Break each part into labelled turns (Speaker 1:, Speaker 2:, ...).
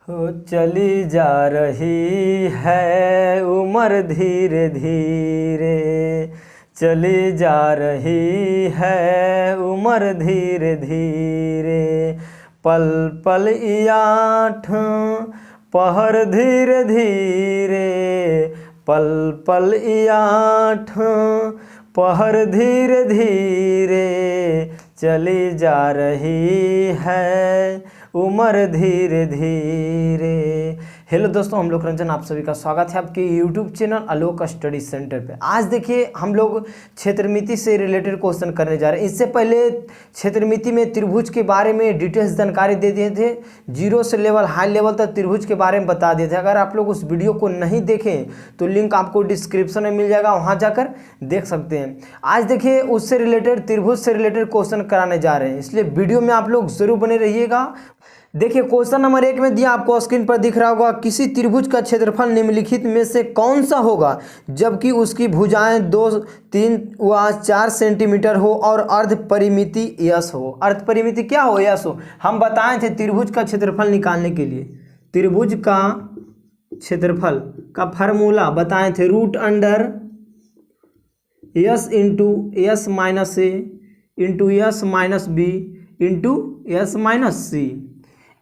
Speaker 1: हो चली जा रही है उम्र धीरे धीरे, चली जा रही है उम्र धीरे धीरे, पल पल याठ पहर धीरे धीरे, पल पल याठ पहर धीरे धीरे, चली जा रही है उम्र धीरे धीरे। हेलो दोस्तों, हम लोग रंजन, आप सभी का स्वागत है आपके यूट्यूब चैनल आलोक स्टडी सेंटर पे। आज देखिए हम लोग क्षेत्रमिति से रिलेटेड क्वेश्चन करने जा रहे हैं। इससे पहले क्षेत्रमिति में त्रिभुज के बारे में डिटेल्स जानकारी दे दिए थे, जीरो से लेवल हाई लेवल तक त्रिभुज के बारे में बता दिए थे। अगर आप लोग उस वीडियो को नहीं देखें तो लिंक आपको डिस्क्रिप्शन में मिल जाएगा, वहाँ जाकर देख सकते हैं। आज देखिए उससे रिलेटेड, त्रिभुज से रिलेटेड क्वेश्चन कराने जा रहे हैं, इसलिए वीडियो में आप लोग जरूर बने रहिएगा। देखिए क्वेश्चन नंबर 1 में दिया, आपको स्क्रीन पर दिख रहा होगा, किसी त्रिभुज का क्षेत्रफल निम्नलिखित में से कौन सा होगा जबकि उसकी भुजाएं 2, 3 व 4 सेंटीमीटर हो और अर्ध परिमिति यस हो। अर्ध परिमिति क्या हो? यस हो। हम बताए थे त्रिभुज का क्षेत्रफल निकालने के लिए, त्रिभुज का क्षेत्रफल का फार्मूला बताए थे, root under yes into yes minus A into yes minus B into yes minus c.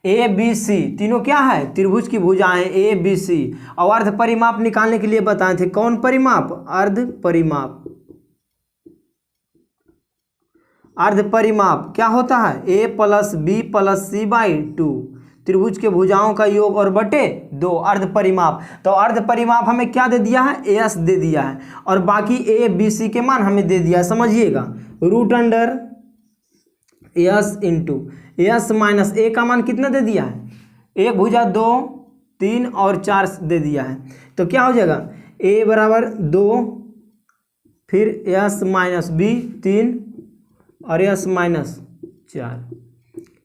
Speaker 1: A b c तीनों क्या है? त्रिभुज की भुजाएं ए बी सी। और अर्ध परिमाप निकालने के लिए बताए थे, कौन परिमाप? अर्ध परिमाप। अर्ध परिमाप क्या होता है? A plus B plus C by 2, त्रिभुज के भुजाओं का योग और बटे 2, अर्ध परिमाप। तो अर्ध परिमाप हमें क्या दे दिया है? एस दे दिया है, और बाकी ए बी सी के मान हमें दे दिया है। समझिएगा, root under yes into yes minus A का मान कितना दे दिया है? एक भुजा 2, 3 और 4 दे दिया है। तो क्या हो जाएगा? ए बराबर 2, फिर यस माइनस बी 3 और यस माइनस 4,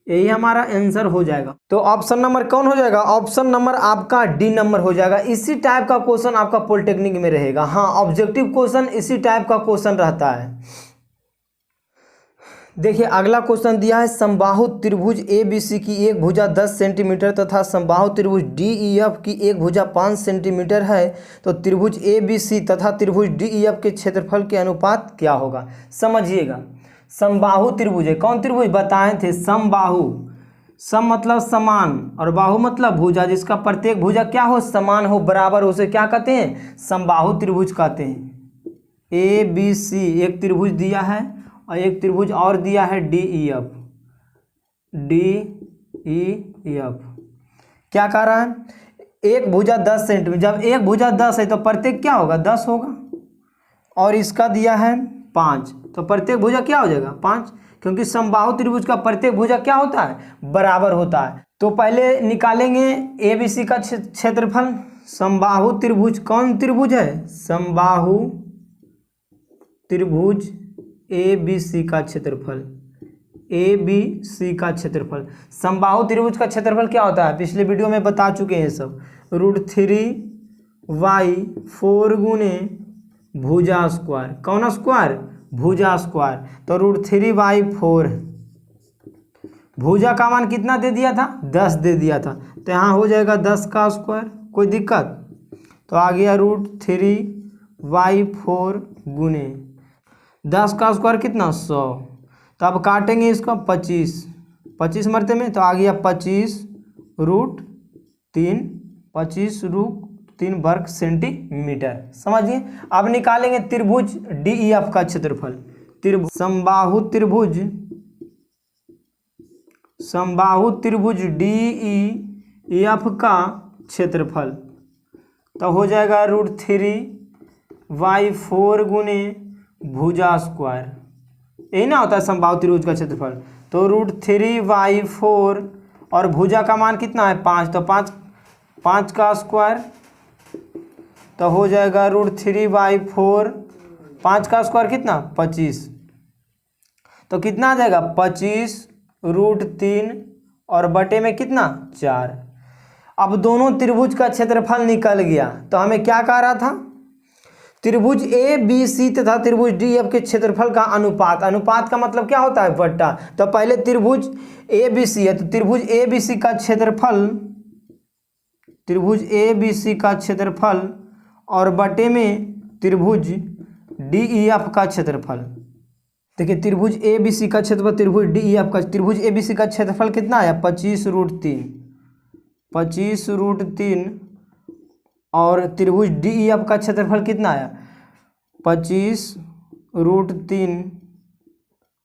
Speaker 1: यही हमारा आंसर हो जाएगा। तो ऑप्शन नंबर कौन हो जाएगा? ऑप्शन नंबर आपका डी नंबर हो जाएगा। इसी टाइप का क्वेश्चन आपका पॉलिटेक्निक में रहेगा। हाँ, ऑब्जेक्टिव क्वेश्चन इसी टाइप का क्वेश्चन रहता है। देखिए अगला क्वेश्चन दिया है, समबाहु त्रिभुज ए बी सी की एक भुजा 10 सेंटीमीटर तथा समबाहु त्रिभुज डी ई एफ की एक भुजा 5 सेंटीमीटर है, तो त्रिभुज ए बी सी तथा त्रिभुज डी ई एफ के क्षेत्रफल के अनुपात क्या होगा? समझिएगा, समबाहु त्रिभुज है, कौन त्रिभुज बताए थे? समबाहु। सम मतलब समान और बाहु मतलब भुजा, जिसका प्रत्येक भुजा क्या हो? समान हो, बराबर हो, उसे क्या कहते हैं? समबाहु त्रिभुज कहते हैं। ए बी सी एक त्रिभुज दिया है और एक त्रिभुज और दिया है D E F. D E F क्या कह रहा है? एक भुजा 10 सेंटीमीटर, जब एक भुजा 10 है तो प्रत्येक क्या होगा? 10 होगा, और इसका दिया है 5, तो प्रत्येक भुजा क्या हो जाएगा? 5, क्योंकि समबाहु त्रिभुज का प्रत्येक भुजा क्या होता है? बराबर होता है। तो पहले निकालेंगे ए बी सी का क्षेत्रफल। समबाहु त्रिभुज कौन त्रिभुज है? समबाहु त्रिभुज ए बी सी का क्षेत्रफल, ए बी सी का क्षेत्रफल। समबाहु त्रिभुज का क्षेत्रफल क्या होता है? पिछले वीडियो में बता चुके हैं सब, √3y4 गुने भुजा स्क्वायर। कौन स्क्वायर? भुजा स्क्वायर। तो √3y4, भुजा का मान कितना दे दिया था? 10 दे दिया था, तो यहाँ हो जाएगा 10 का स्क्वायर। कोई दिक्कत? तो आ गया √3y4 गुने 10 का स्क्वायर कितना? 100। तो अब काटेंगे इसको 25 मरते में, तो आ गया 25√3, 25√3 वर्ग सेंटीमीटर। समझिए, अब निकालेंगे त्रिभुज डी ई एफ का क्षेत्रफल। समबाहु त्रिभुज डी ई एफ का क्षेत्रफल तो हो जाएगा √3y4 गुने भुजा स्क्वायर, यही ना होता है समबाहु त्रिभुज का क्षेत्रफल। तो √3y4 और भुजा का मान कितना है? 5, तो 5 का स्क्वायर, तो हो जाएगा √3y4, 5 का स्क्वायर कितना? 25, तो कितना आ जाएगा? 25√3 और बटे में कितना? 4। अब दोनों त्रिभुज का क्षेत्रफल निकल गया, तो हमें क्या कह रहा था? त्रिभुज ए बी सी तथा त्रिभुज डी एफ के क्षेत्रफल का अनुपात। अनुपात का मतलब क्या होता है? बट्टा। तो पहले त्रिभुज ए बी सी है, तो त्रिभुज ए बी सी का क्षेत्रफल त्रिभुज ए बी सी का क्षेत्रफल और बटे में त्रिभुज डी ई एफ का क्षेत्रफल। देखिए त्रिभुज ए बी सी का क्षेत्रफल, त्रिभुज डी ई एफ का, त्रिभुज ए बी सी का क्षेत्रफल कितना आया 25√3, 25√3 और त्रिभुज डी ई एफ का क्षेत्रफल कितना आया 25√3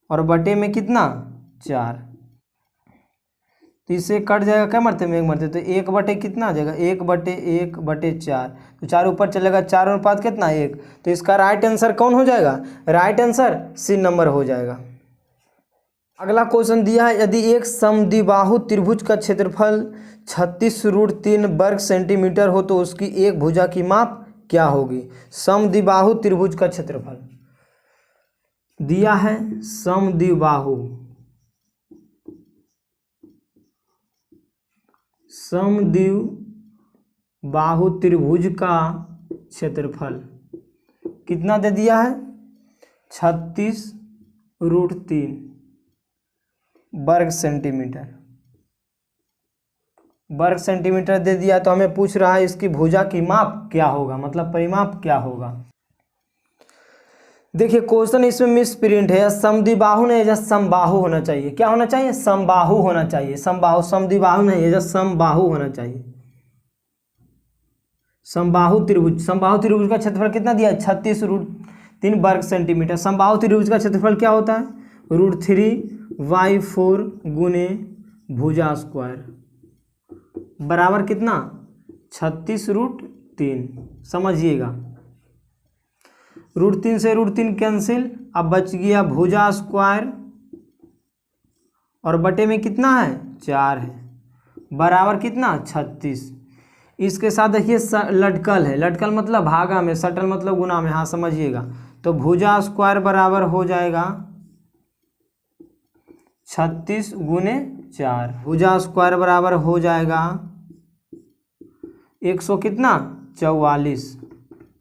Speaker 1: और बटे में कितना 4। तो इससे कट जाएगा, क्या मरते में एक मरते, तो 1 बटे कितना आ जाएगा 1/1/4, तो 4 ऊपर चलेगा, 4 अनुपात कितना 1। तो इसका राइट आंसर कौन हो जाएगा, राइट आंसर सी नंबर हो जाएगा। अगला क्वेश्चन दिया है, यदि एक समद्विबाहु त्रिभुज का क्षेत्रफल 36√3 वर्ग सेंटीमीटर हो तो उसकी एक भुजा की माप क्या होगी। समद्विबाहु त्रिभुज का क्षेत्रफल दिया है, समद्विबाहु त्रिभुज का क्षेत्रफल कितना दे दिया है 36√3 वर्ग सेंटीमीटर दे दिया। तो हमें पूछ रहा है इसकी भुजा की माप क्या होगा, मतलब परिमाप क्या होगा। देखिए क्वेश्चन इसमें मिस प्रिंट है, समद्विबाहु नहीं है, समबाहु होना चाहिए। क्या होना चाहिए, समबाहु होना चाहिए, समबाहु, समद्विबाहु नहीं है, समबाहु होना चाहिए। समबाहु त्रिभुज का क्षेत्रफल कितना दिया है 36√3 वर्ग सेंटीमीटर। समबाहु त्रिभुज का क्षेत्रफल क्या होता है √3/4 गुने भुजा स्क्वायर बराबर कितना 36√3। समझिएगा, √3 से √3 कैंसिल, अब बच गया भुजा स्क्वायर और बटे में कितना है 4 है, बराबर कितना 36। इसके साथ देखिए लटकल है, लटकल मतलब भागा में, सटल मतलब गुना में, हाँ समझिएगा। तो भुजा स्क्वायर बराबर हो जाएगा 36 गुने 4, भुजा स्क्वायर बराबर हो जाएगा 100 कितना 44,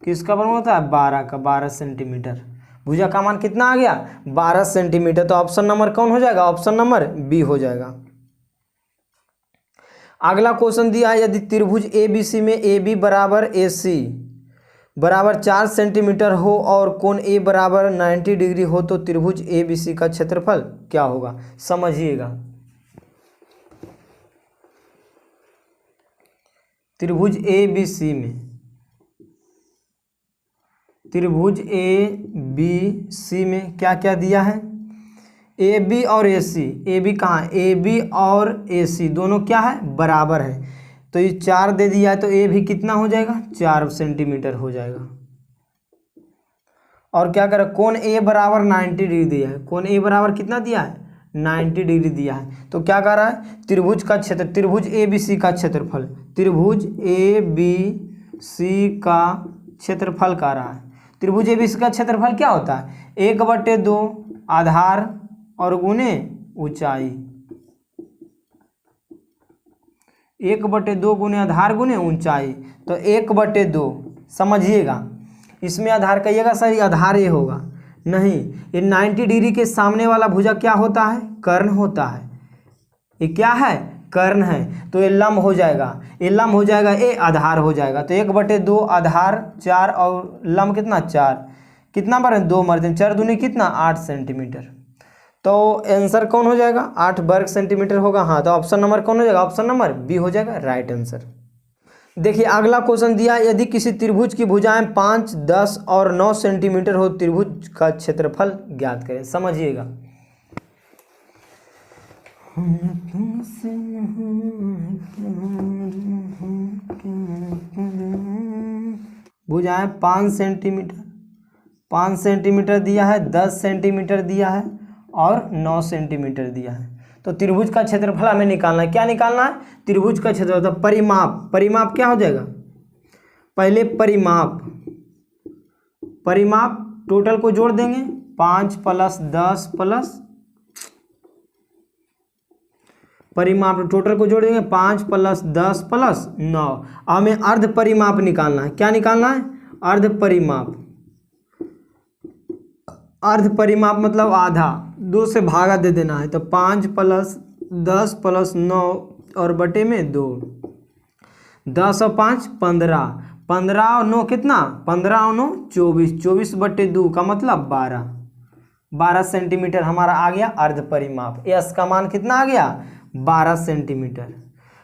Speaker 1: किसका बराबर होता है 12 का, 12 सेंटीमीटर। भुजा का मान कितना आ गया 12 सेंटीमीटर। तो ऑप्शन नंबर कौन हो जाएगा, ऑप्शन नंबर बी हो जाएगा। अगला क्वेश्चन दिया है, यदि त्रिभुज ए बी सी में ए बी बराबर ए सी बराबर 4 सेंटीमीटर हो और कोण ए बराबर 90 डिग्री हो तो त्रिभुज ए बी सी का क्षेत्रफल क्या होगा। समझिएगा, त्रिभुज ए बी सी में, त्रिभुज ए बी सी में क्या क्या दिया है, ए बी और ए सी। ए बी कहाँ, ए बी और ए सी दोनों क्या है बराबर है। तो ये 4 दे दिया है, तो ए भी कितना हो जाएगा 4 सेंटीमीटर हो जाएगा। और क्या करें, कोण ए बराबर 90 डिग्री दिया है, कोण ए बराबर कितना दिया है 90 डिग्री दिया है। तो क्या कर रहा है, त्रिभुज का क्षेत्र, त्रिभुज ए बी सी का क्षेत्रफल, त्रिभुज ए बी सी का क्षेत्रफल का रहा है। त्रिभुज ए बी सी का क्षेत्रफल क्या होता है 1/2 आधार और गुने ऊंचाई, 1/2 गुने आधार गुने ऊंचाई। तो 1/2 समझिएगा, इसमें आधार कहिएगा सर, आधार ये होगा नहीं, ये 90 डिग्री के सामने वाला भुजा क्या होता है कर्ण होता है, ये क्या है कर्ण है। तो ये लंब हो जाएगा, ये लंब हो जाएगा, ये आधार हो जाएगा। तो 1/2 आधार 4 और लंब कितना 4, कितना बार 2 मरते 4 दूनी कितना 8 सेंटीमीटर। तो आंसर कौन हो जाएगा 8 वर्ग सेंटीमीटर होगा। हाँ, तो ऑप्शन नंबर कौन हो जाएगा, ऑप्शन नंबर बी हो जाएगा राइट आंसर। देखिए अगला क्वेश्चन दिया है, यदि किसी त्रिभुज की भुजाएं 5, 10 और 9 सेंटीमीटर हो त्रिभुज का क्षेत्रफल ज्ञात करें। समझिएगा, भुजाएं 5 सेंटीमीटर दिया है, 10 सेंटीमीटर दिया है और 9 सेंटीमीटर दिया है। तो त्रिभुज का क्षेत्रफल हमें निकालना है। क्या निकालना है, त्रिभुज का क्षेत्रफल। तो परिमाप, परिमाप क्या हो जाएगा, पहले परिमाप टोटल को जोड़ देंगे 5 + 10 प्लस, परिमाप टोटल को जोड़ देंगे 5 + 10 + 9। हमें अर्ध परिमाप निकालना है। क्या निकालना है, अर्ध परिमाप। अर्ध परिमाप मतलब आधा, 2 से भागा दे देना है। तो 5 + 10 + 9 और बटे में 2। 10 और 5 15, 15 और 9 कितना, 15 और 9 24, 24/2 का मतलब 12 सेंटीमीटर हमारा आ गया अर्ध परिमाप। यस का मान कितना आ गया, 12 सेंटीमीटर।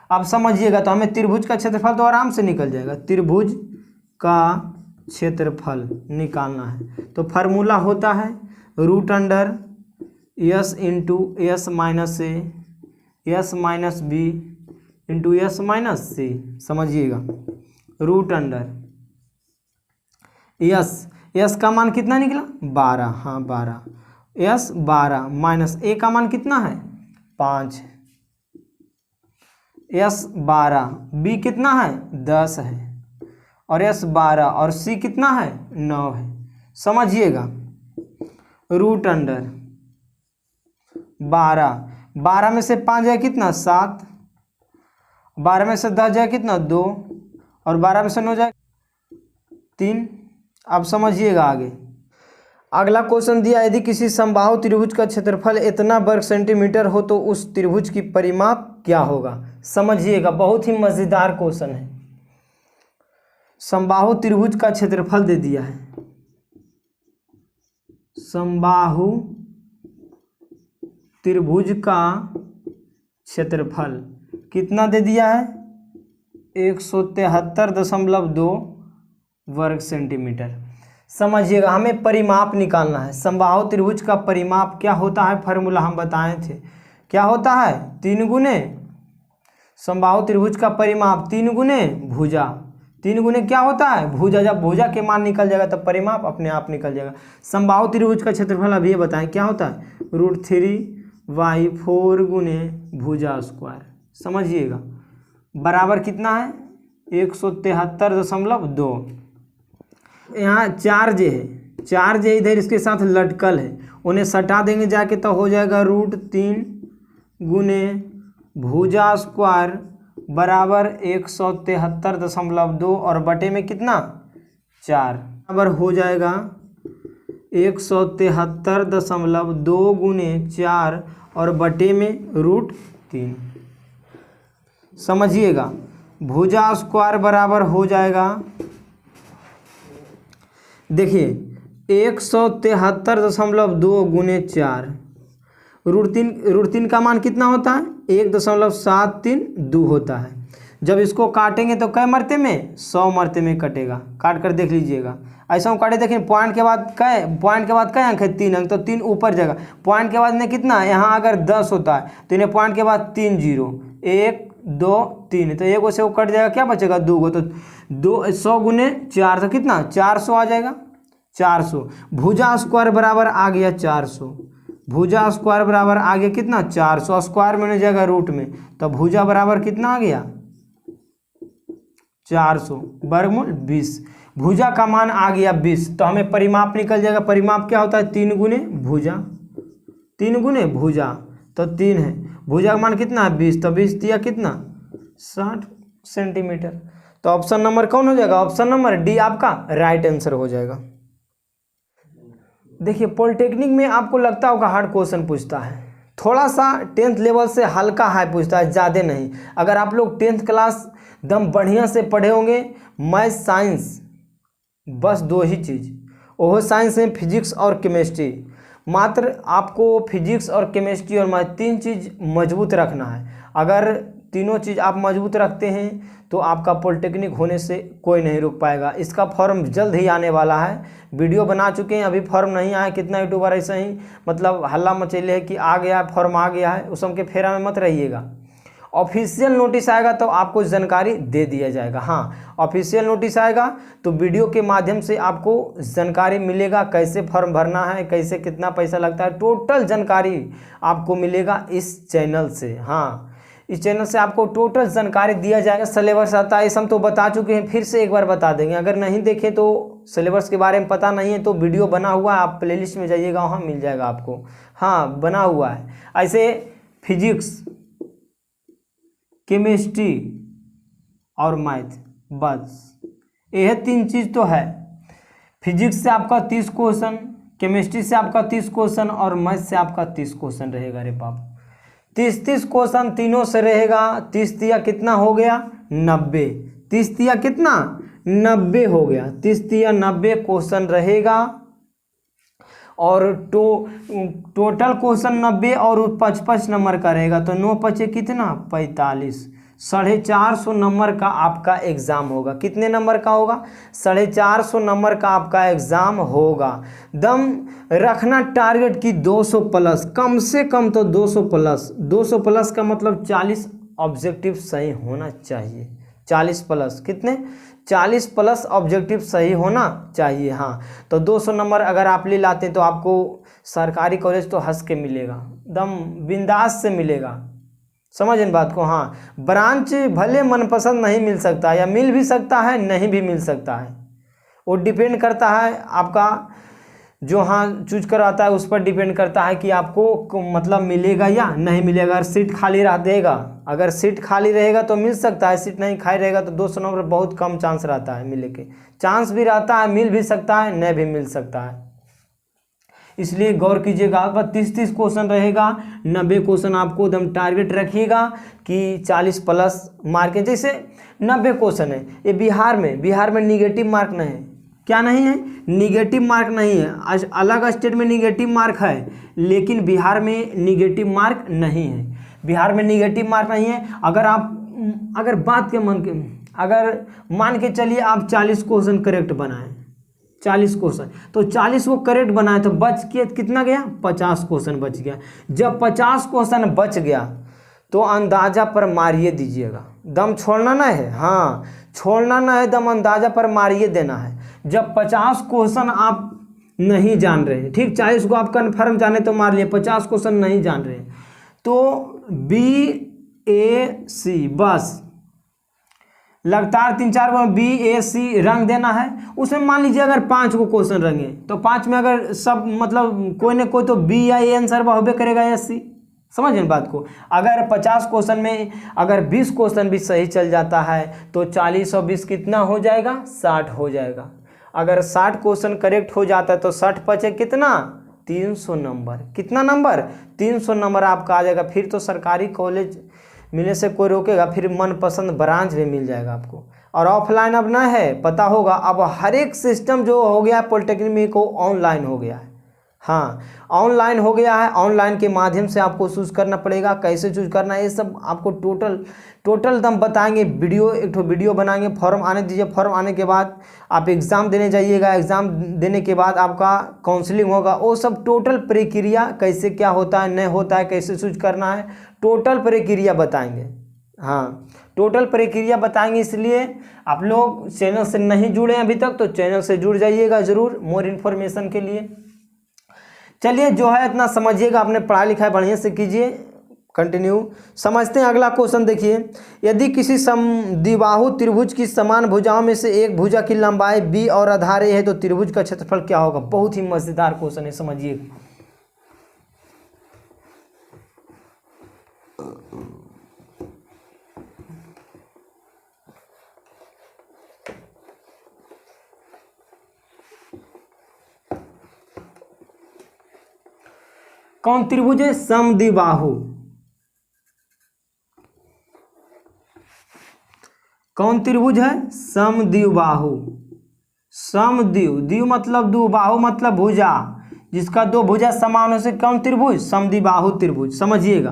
Speaker 1: अब समझिएगा, तो हमें त्रिभुज का क्षेत्रफल तो आराम से निकल जाएगा। त्रिभुज का क्षेत्रफल निकालना है तो फार्मूला होता है √S into S minus A S minus B into S minus C. समझिएगा, √S का मान कितना निकला, 12, हाँ 12, S 12 माइनस ए का मान कितना है, 5, S 12, बी कितना है, 10 है, और S 12 और सी कितना है, 9 है। समझिएगा, √12 में से 5 जाए कितना, 7, 12 में से 10 जाए कितना, 2, और 12 में से 9 जाए 3। अब समझिएगा आगे, अगला क्वेश्चन दिया, यदि किसी समबाहु त्रिभुज का क्षेत्रफल इतना वर्ग सेंटीमीटर हो तो उस त्रिभुज की परिमाप क्या होगा। समझिएगा, बहुत ही मजेदार क्वेश्चन है। समबाहु त्रिभुज का क्षेत्रफल दे दिया है, समबाहु त्रिभुज का क्षेत्रफल कितना दे दिया है, 173.2 वर्ग सेंटीमीटर। समझिएगा, हमें परिमाप निकालना है। समबाहु त्रिभुज का परिमाप क्या होता है, फार्मूला हम बताए थे, क्या होता है, 3 गुने समबाहु त्रिभुज का परिमाप 3 गुने भुजा। 3 गुने क्या होता है, भुजा। जब भुजा के मान निकल जाएगा तब परिमाप अपने आप निकल जाएगा। समबाहु त्रिभुज का क्षेत्रफल अभी ये बताएं क्या होता है, √3y4 गुने भुजा स्क्वायर। समझिएगा, बराबर कितना है, 173.2। यहाँ 4j है, 4j इधर इसके साथ लटकल है, उन्हें सटा देंगे जाके तो हो जाएगा √3 गुने भुजा स्क्वायर बराबर 173.2 और बटे में कितना, 4, बराबर हो जाएगा 173.2 गुने 4 और बटे में √3। समझिएगा, भुजा स्क्वायर बराबर हो जाएगा, देखिए 173.2 गुने 4, √3 का मान कितना होता है, 1.732 होता है। जब इसको काटेंगे तो कै मरते में, 100 मरते में कटेगा। काट कर देख लीजिएगा, ऐसा हम काटे, देखिए पॉइंट के बाद कै अंक है, 3 अंक, तो 3 ऊपर जाएगा। पॉइंट के बाद में कितना, यहाँ अगर 10 होता है तो इन्हें पॉइंट के बाद 3 0, 1 2 3, तो एक से वो कट जाएगा, क्या बचेगा, 2 गो, तो 100 गुने 4 तो कितना, 400 आ जाएगा, 400। भुजा स्क्वायर बराबर आ गया 400, भुजा स्क्वायर बराबर आ गया कितना, 400, स्क्वायर में नहीं जाएगा रूट में, तो भुजा बराबर कितना आ गया, 400 वर्गमूल 20। भुजा का मान आ गया 20, तो हमें परिमाप निकल जाएगा। परिमाप क्या होता है, 3 गुने भुजा, 3 गुने भुजा तो 3 है, भुजा का मान कितना है, 20, तो 20 दिया कितना, 60 सेंटीमीटर। तो ऑप्शन नंबर कौन हो जाएगा, ऑप्शन नंबर डी आपका राइट आंसर हो जाएगा। देखिए, पॉलिटेक्निक में आपको लगता होगा हार्ड क्वेश्चन पूछता है, थोड़ा सा 10th लेवल से हल्का हाई पूछता है, ज़्यादा नहीं। अगर आप लोग 10th क्लास एकदम बढ़िया से पढ़े होंगे, मैथ साइंस, बस 2 ही चीज़, वो साइंस में फिजिक्स और केमिस्ट्री, मात्र आपको फिजिक्स और केमिस्ट्री और मैथ 3 चीज़ मजबूत रखना है। अगर तीनों चीज़ आप मजबूत रखते हैं तो आपका पॉलिटेक्निक होने से कोई नहीं रोक पाएगा। इसका फॉर्म जल्द ही आने वाला है, वीडियो बना चुके हैं, अभी फॉर्म नहीं आया। कितना यूट्यूबर ऐसे ही मतलब हल्ला मचेले है कि आ गया फॉर्म, आ गया है, उस के फेरा में मत रहिएगा। ऑफिशियल नोटिस आएगा तो आपको जानकारी दे दिया जाएगा। हाँ, ऑफिशियल नोटिस आएगा तो वीडियो के माध्यम से आपको जानकारी मिलेगा, कैसे फॉर्म भरना है, कैसे कितना पैसा लगता है, टोटल जानकारी आपको मिलेगा इस चैनल से। हाँ, इस चैनल से आपको टोटल जानकारी दिया जाएगा। सिलेबस आता है, हम तो बता चुके हैं, फिर से एक बार बता देंगे। अगर नहीं देखें तो सिलेबस के बारे में पता नहीं है तो वीडियो बना हुआ है, आप प्लेलिस्ट में जाइएगा, वहाँ मिल जाएगा आपको। हाँ, बना हुआ है। ऐसे फिजिक्स, केमिस्ट्री और मैथ, बस यह 3 चीज़ तो है। फिजिक्स से आपका 30 क्वेश्चन, केमिस्ट्री से आपका 30 क्वेश्चन और मैथ से आपका 30 क्वेश्चन रहेगा। अरे बाप, 30 क्वेश्चन तीनों से रहेगा। 30 दिया कितना हो गया, 90, 30 कितना 90 हो गया, 30 90 क्वेश्चन रहेगा। और टोटल क्वेश्चन 90 और 55 नंबर का रहेगा, तो 9 पचे कितना 45, 450 नंबर का आपका एग्ज़ाम होगा। कितने नंबर का होगा 450 नंबर का आपका एग्ज़ाम होगा। दम रखना टारगेट की 200 प्लस, कम से कम तो 200 प्लस। 200 प्लस का मतलब 40 ऑब्जेक्टिव सही होना चाहिए। 40 प्लस कितने 40 प्लस ऑब्जेक्टिव सही होना चाहिए। हाँ, तो 200 नंबर अगर आप ले लाते तो आपको सरकारी कॉलेज तो हंस के मिलेगा, दम बिंदास से मिलेगा। समझ इन बात को। हाँ, ब्रांच भले मनपसंद नहीं मिल सकता, या मिल भी सकता है नहीं भी मिल सकता है, वो डिपेंड करता है आपका जो हाँ चूज कराता है उस पर डिपेंड करता है कि आपको मतलब मिलेगा या नहीं मिलेगा। अगर सीट खाली रह देगा, अगर सीट खाली रहेगा तो मिल सकता है, सीट नहीं खाली रहेगा तो 200 नंबर बहुत कम चांस रहता है मिलने के। चांस भी रहता है, मिल भी सकता है, नहीं भी मिल सकता है, इसलिए गौर कीजिएगा। आपका 30 क्वेश्चन रहेगा, 90 क्वेश्चन आपको एकदम टारगेट रखिएगा कि 40 प्लस मार्क। जैसे 90 क्वेश्चन है ये बिहार में निगेटिव मार्क नहीं है। क्या नहीं है, निगेटिव मार्क नहीं है। अलग स्टेट में निगेटिव मार्क है, लेकिन बिहार में निगेटिव मार्क नहीं है। बिहार में निगेटिव मार्क नहीं है। अगर बात के मन के अगर मान के चलिए आप 40 क्वेश्चन करेक्ट बनाएं, 40 क्वेश्चन, तो 40 को करेक्ट बनाए तो बच के कितना गया 50 क्वेश्चन बच गया। जब 50 क्वेश्चन बच गया तो अंदाजा पर मारिए दीजिएगा, दम छोड़ना ना है। हाँ, छोड़ना ना है, दम अंदाजा पर मारिए देना है। जब 50 क्वेश्चन आप नहीं जान रहे, ठीक, 40 को आप कन्फर्म जाने तो मार लिए, 50 क्वेश्चन नहीं जान रहे तो BAC बस लगातार 3-4 को BAC रंग देना है। उसमें मान लीजिए अगर 5 को क्वेश्चन रंगे तो 5 में अगर सब मतलब कोई ना कोई तो B या A आंसर होबे करेगा या C। समझें बात को। अगर 50 क्वेश्चन में अगर 20 क्वेश्चन भी सही चल जाता है तो 40 और 20 कितना हो जाएगा 60 हो जाएगा। अगर 60 क्वेश्चन करेक्ट हो जाता है तो 60 पचे कितना 300 नंबर। कितना नंबर 300 नंबर आपका आ जाएगा। फिर तो सरकारी कॉलेज मिलने से कोई रोकेगा, फिर मनपसंद ब्रांच भी मिल जाएगा आपको। और ऑफलाइन अब ना है, पता होगा अब हर एक सिस्टम जो हो गया पॉलिटेक्निक में को ऑनलाइन हो गया है। हाँ, ऑनलाइन हो गया है। ऑनलाइन के माध्यम से आपको चूज करना पड़ेगा, कैसे चूज करना है ये सब आपको टोटल दम बताएंगे। एक वीडियो बनाएंगे। फॉर्म आने दीजिए, फॉर्म आने के बाद आप एग्ज़ाम देने जाइएगा। एग्ज़ाम देने के बाद आपका काउंसलिंग होगा, वो सब टोटल प्रक्रिया कैसे क्या होता है नहीं होता है, कैसे चूज करना है, टोटल प्रक्रिया बताएंगे। हाँ, टोटल प्रक्रिया बताएंगे। इसलिए आप लोग चैनल से नहीं जुड़े अभी तक तो चैनल से जुड़ जाइएगा ज़रूर मोर इन्फॉर्मेशन के लिए। चलिए, जो है इतना समझिएगा, आपने पढ़ाई लिखाई बढ़िया से कीजिए। कंटिन्यू समझते हैं। अगला क्वेश्चन देखिए, यदि किसी समद्विबाहु त्रिभुज की समान भुजाओं में से एक भुजा की लंबाई b और आधार a है तो त्रिभुज का क्षेत्रफल क्या होगा। बहुत ही मजेदार क्वेश्चन है, समझिए। कौन त्रिभुज है समद्विबाहु। कौन त्रिभुज है समद्विबाहु। समद्वि मतलब दो, बाहु मतलब भुजा, जिसका दो भुजा समान हो से कौन त्रिभुज समद्विबाहु त्रिभुज। समझिएगा,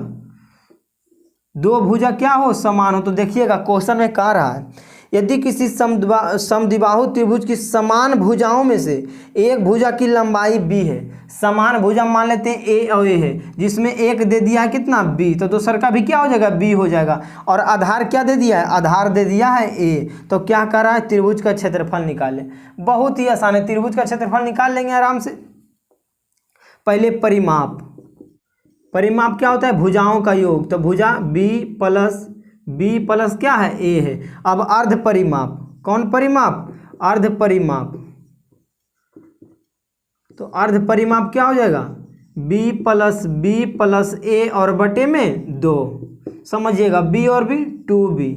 Speaker 1: दो भुजा क्या हो समान हो। तो देखिएगा क्वेश्चन में कह रहा है, यदि किसी समद्विबाहु त्रिभुज की समान भुजाओं में से एक भुजा की लंबाई b है। समान भुजा मान लेते हैं a और a है, जिसमें एक दे दिया है कितना b, तो दूसर का भी क्या हो जाएगा b हो जाएगा। और आधार क्या दे दिया है, आधार दे दिया है a। तो क्या कर रहा है, त्रिभुज का क्षेत्रफल निकाले। बहुत ही आसान है, त्रिभुज का क्षेत्रफल निकाल लेंगे आराम से। पहले परिमाप क्या होता है, भुजाओं का योग। तो भुजा b प्लस क्या है a है। अब अर्ध परिमाप, कौन परिमाप, अर्ध परिमाप। तो अर्ध परिमाप क्या हो जाएगा b प्लस a और बटे में 2। समझिएगा, b और b 2b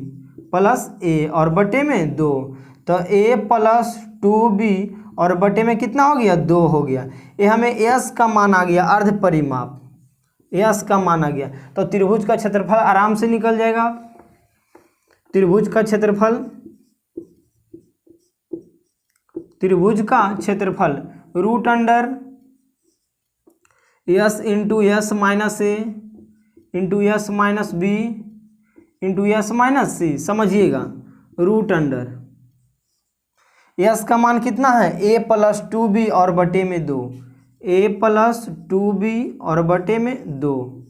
Speaker 1: प्लस a और बटे में 2। तो a प्लस 2b और बटे में कितना हो गया 2 हो गया। ये हमें s का मान आ गया, अर्ध परिमाप s का मान आ गया। तो त्रिभुज का क्षेत्रफल आराम से निकल जाएगा। त्रिभुज का क्षेत्रफल, त्रिभुज का क्षेत्रफल root under yes into yes minus ए into yes minus B into yes minus C. समझिएगा, रूट अंडर यस का मान कितना है, ए प्लस 2b और बटे में 2, ए प्लस 2b और बटे में 2,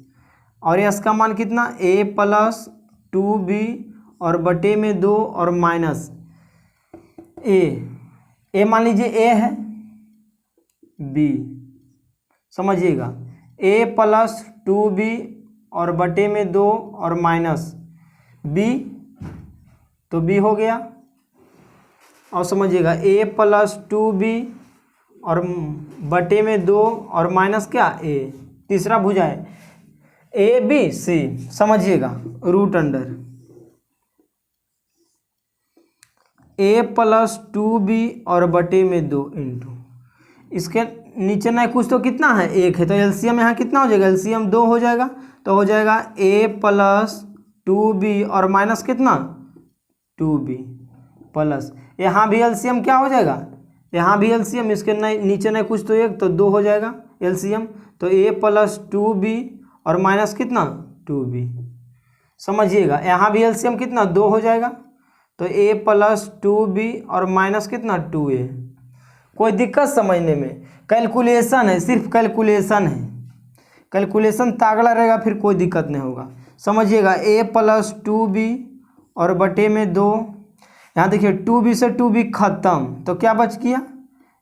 Speaker 1: और यस का मान कितना, ए प्लस 2b और बटे में 2 और माइनस ए मान लीजिए ए है, बी, समझिएगा, ए प्लस 2b और बटे में 2 और माइनस बी, तो बी हो गया। और समझिएगा ए प्लस 2b और बटे में 2 और माइनस क्या, ए, तीसरा भुजा है ए बी सी। समझिएगा, रूट अंडर ए प्लस 2b और बटे में 2 इंटू, इसके नीचे ना कुछ तो कितना है, 1 है, तो एलसीएम यहाँ कितना हो जाएगा, एलसीएम 2 हो जाएगा, तो हो जाएगा ए प्लस 2b और माइनस कितना 2b प्लस, यहाँ भी एलसीएम क्या हो जाएगा, यहाँ भी एलसीएम, इसके नीचे ना कुछ तो 1 तो 2 हो जाएगा एलसीएम, तो ए प्लस 2b और माइनस कितना 2b। समझिएगा, यहाँ भी एलसीएम कितना 2 हो जाएगा, तो ए प्लस 2b और माइनस कितना 2a। कोई दिक्कत समझने में, कैलकुलेशन है, सिर्फ कैलकुलेशन है, कैलकुलेशन तागड़ा रहेगा फिर कोई दिक्कत नहीं होगा। समझिएगा, ए प्लस 2b और बटे में 2, यहाँ देखिए 2b से 2b खत्म, तो क्या बच गया,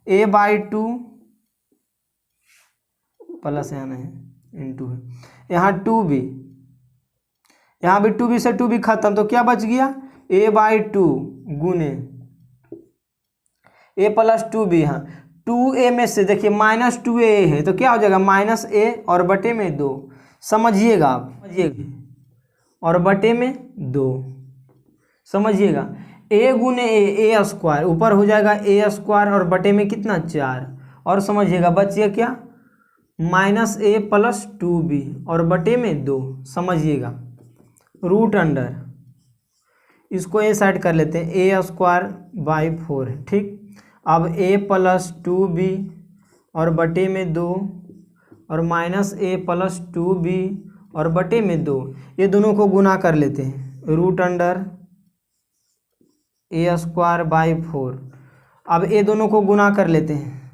Speaker 1: a बाई 2 प्लस, यहाँ नहीं इंटू है, यहाँ 2b, यहाँ भी 2b से 2b खत्म, तो क्या बच गया, a बाई 2 गुने a प्लस 2b, यहाँ 2a में से देखिए माइनस 2a है, तो क्या हो जाएगा माइनस a और बटे में 2। समझिएगा आप, समझिएगा, और बटे में 2। समझिएगा, a गुने a स्क्वायर, ऊपर हो जाएगा a स्क्वायर और बटे में कितना 4, और समझिएगा बचिए क्या, माइनस a प्लस 2b और बटे में 2। समझिएगा, रूट अंडर, इसको ए साइड कर लेते हैं, ए स्क्वायर बाई 4 है, ठीक। अब a प्लस 2b और बटे में 2 और माइनस a प्लस 2b और बटे में 2, ये दोनों को गुना कर लेते हैं, root under a square by 4। अब ये दोनों को गुना कर लेते हैं,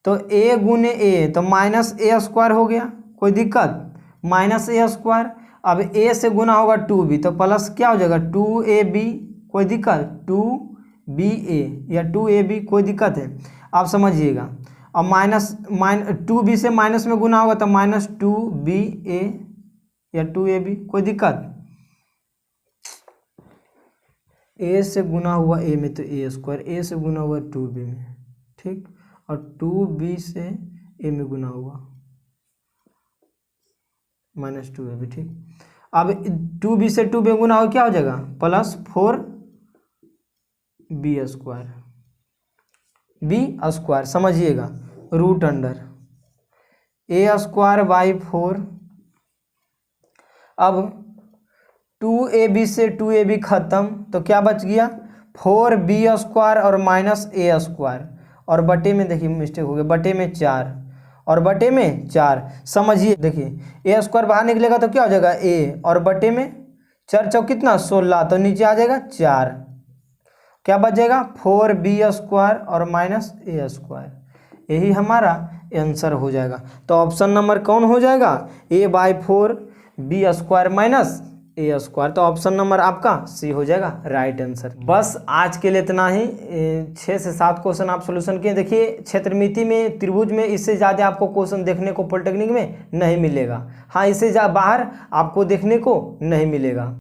Speaker 1: तो a गुने a, तो माइनस a स्क्वायर हो गया, कोई दिक्कत, माइनस a स्क्वायर, अब a से गुना होगा 2b, तो प्लस क्या हो जाएगा 2ab, कोई दिक्कत, 2ba या 2ab, कोई दिक्कत है। आप समझिएगा, अब माइनस 2b से माइनस में गुना होगा तो माइनस 2ba या 2ab, कोई दिक्कत, a से गुना हुआ a में तो a स्क्वायर, a से गुना हुआ 2b में, ठीक, और 2b से a में गुना हुआ माइनस 2ab, ठीक। अब 2b से 2b गुना हो क्या हो जाएगा, plus 4b square, b square. समझिएगा, root under a square by 4। अब 2ab से 2ab खत्म, तो क्या बच गया 4b स्क्वायर और माइनस a स्क्वायर, और बटे में देखिए मिस्टेक हो गया, बटे में 4 और बटे में 4। समझिए, देखिए a स्क्वायर बाहर निकलेगा तो क्या हो जाएगा a, और बटे में 4 चौक कितना 16, तो नीचे आ जाएगा 4, क्या बच जाएगा 4b स्क्वायर और माइनस a स्क्वायर। यही हमारा आंसर हो जाएगा। तो ऑप्शन नंबर कौन हो जाएगा, a by 4 b square minus a square. तो ऑप्शन नंबर आपका सी हो जाएगा राइट आंसर। बस आज के लिए इतना ही, 6 से 7 क्वेश्चन आप सोल्यूशन किए। देखिए क्षेत्रमिति में, त्रिभुज में इससे ज़्यादा आपको क्वेश्चन देखने को पॉलिटेक्निक में नहीं मिलेगा। हाँ, इससे बाहर आपको देखने को नहीं मिलेगा।